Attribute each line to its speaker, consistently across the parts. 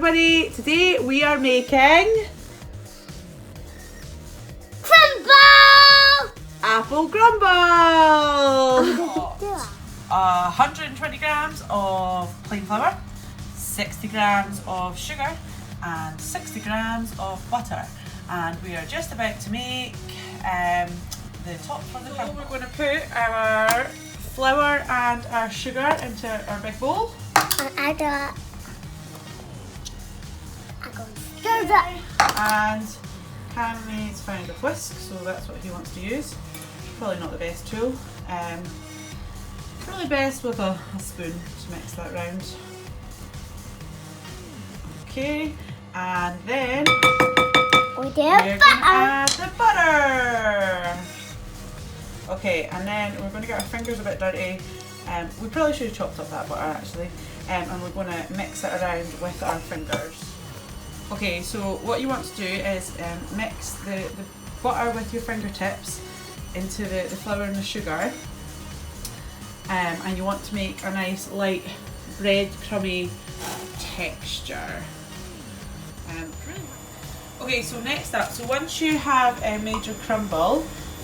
Speaker 1: everybody, today we are making
Speaker 2: Crumble!
Speaker 1: apple crumble!
Speaker 3: 120 grams of plain flour, 60 grams of sugar and 60 grams of butter, and we are just about to make the top for the crumble.
Speaker 1: We're going to put our flour and our sugar into our big bowl. And Cameron's found a whisk, so that's what he wants to use. Probably not the best tool. Really best with a spoon to mix that round. Okay, and then we're going to add the butter. Okay, and then we're going to get our fingers a bit dirty. We probably should have chopped up that butter actually. And we're going to mix it around with our fingers. Okay, so what you want to do is mix the butter with your fingertips into the flour and the sugar. And you want to make a nice light breadcrumby texture. Okay, so next up, so once you have made your crumble,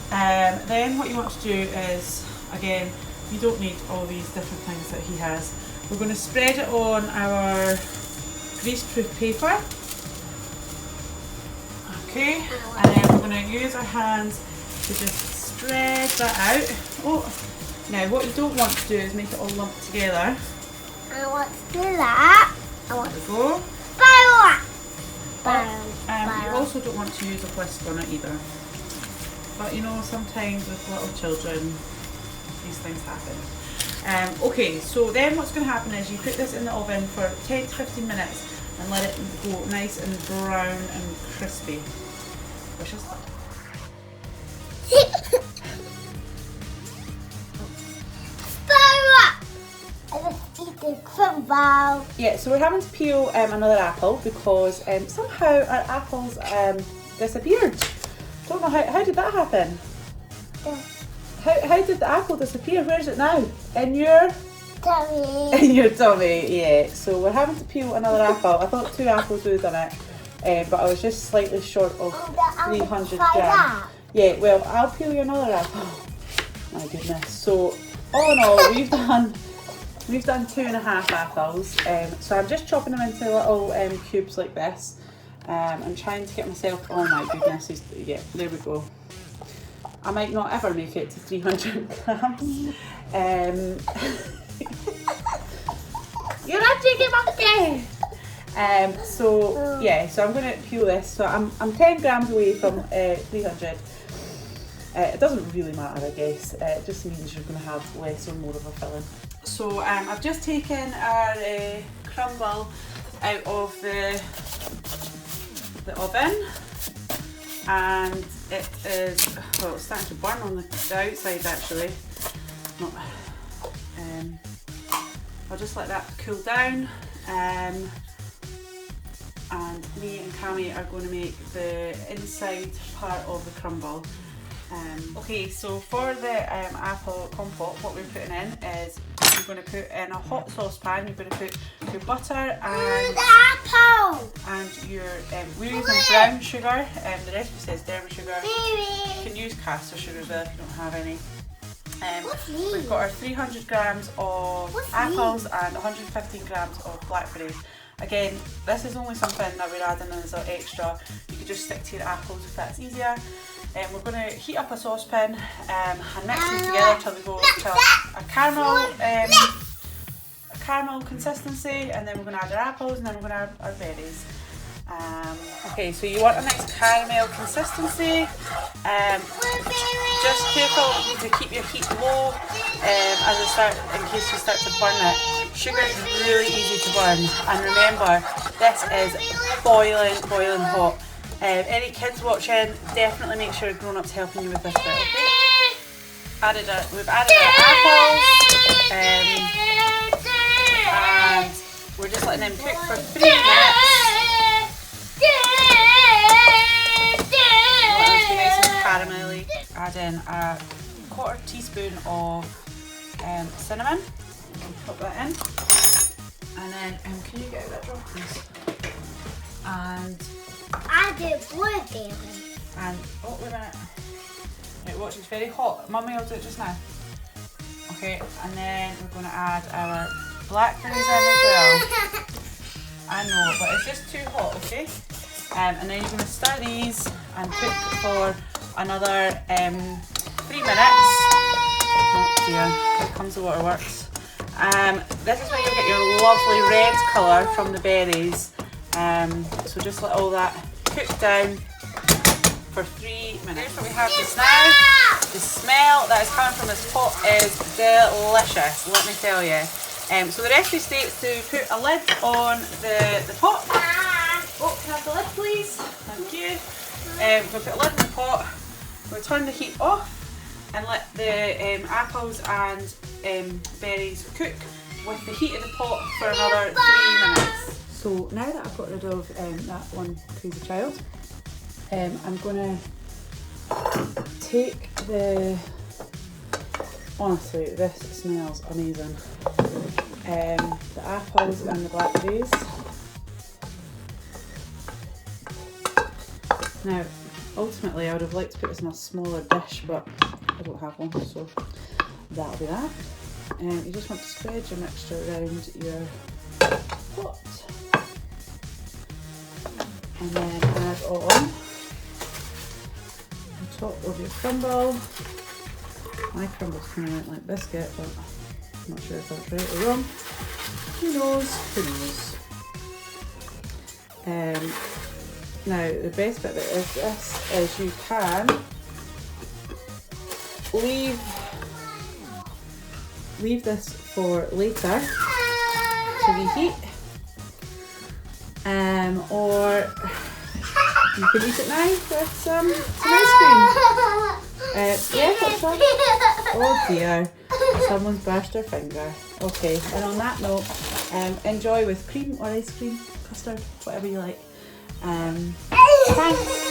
Speaker 1: then what you want to do is, again, you don't need all these different things that he has. We're going to spread it on our greaseproof paper. Okay, and then we're going to use our hands to just spread that out. Oh, now what you don't want to do is make it all lumped together.
Speaker 2: I want to do that. I want
Speaker 1: to go. You also don't want to use a whisk on it either. But you know, sometimes with little children, these things happen. Okay, so then what's going to happen is you put this in the oven for 10 to 15 minutes and let it go nice and brown and crispy. Which is
Speaker 2: crumble.
Speaker 1: Yeah, so we're having to peel another apple because somehow our apples disappeared. Don't know how did that happen?
Speaker 2: Yeah.
Speaker 1: How did the apple disappear? Where is it now? In your
Speaker 2: tummy.
Speaker 1: In your tummy, yeah. So we're having to peel another apple. I thought 2 apples would have done it, but I was just slightly short of 300 grams. Yeah, well, I'll peel you another apple. My goodness. So all in all, we've done 2.5 apples. So I'm just chopping them into little cubes like this. I'm trying to get myself, oh my goodness, yeah, there we go. I might not ever make it to 300 grams. You're not taking my bed! So yeah, so I'm going to peel this. So I'm 10 grams away from 300. It doesn't really matter, I guess. It just means you're going to have less or more of a filling. So I've just taken our crumble out of the oven, and it is, well, it's starting to burn on the outside actually. Not, I'll just let that cool down, and me and Cami are going to make the inside part of the crumble. Okay, so for the apple compote, what we're putting in is you're going to put in a hot saucepan. You're going to put your butter and your we're using brown sugar. The recipe says dairy sugar. You can use caster sugar as well if you don't have any. We've got our 300 grams of apples and 115 grams of blackberries. Again, this is only something that we're adding as an extra. You could just stick to your apples if that's easier. We're going to heat up a saucepan and mix them together till they go to a caramel consistency, and then we're going to add our apples, and then we're going to add our berries. Okay, so you want a nice caramel consistency. Just careful to keep your heat low in case you start to burn it. Sugar is really easy to burn, and remember, this is boiling hot. Any kids watching, definitely make sure grown-ups helping you with this bit, okay? We've added our apples, and we're just letting them cook for 3 minutes. Let them be nice and caramelly. Add in a 1/4 teaspoon of cinnamon. Pop that in. And then, can you get out that drawer, please?
Speaker 3: And
Speaker 2: I did wood daily.
Speaker 3: And oh, wait a minute. Right, watch, it's very hot. Mummy will do it just now. Okay, and then we're going to add our blackberries in as well. I know, but it's just too hot, okay? And then you're going to stir these and cook for another 3 minutes. Oh dear, here comes the waterworks. This is when you'll get your lovely red colour from the berries. So just let all that cook down for 3 minutes. Here's what we have just now. The smell that is coming from this pot is delicious, let me tell you. So the recipe states to put a lid on the pot. Oh, can I have the lid please? Thank you. We're going to put a lid on the pot. We'll turn the heat off and let the apples and berries cook with the heat of the pot for another 3 minutes. So now that I've got rid of that one crazy child, I'm going to take the, honestly this smells amazing, the apples and the blackberries. Now ultimately I would have liked to put this in a smaller dish, but I don't have one, so that'll be that. You just want to spread your mixture around your pot and then add on top of your crumble. My crumble's coming out like biscuit, but I'm not sure if that's right or wrong. Who knows? Who knows? Now the best bit about this is you can leave this for later to reheat, or you can eat it now with some ice cream. Yeah, that's right. Oh dear, someone's burst their finger. Okay, and on that note, enjoy with cream or ice cream, custard, whatever you like. Thanks.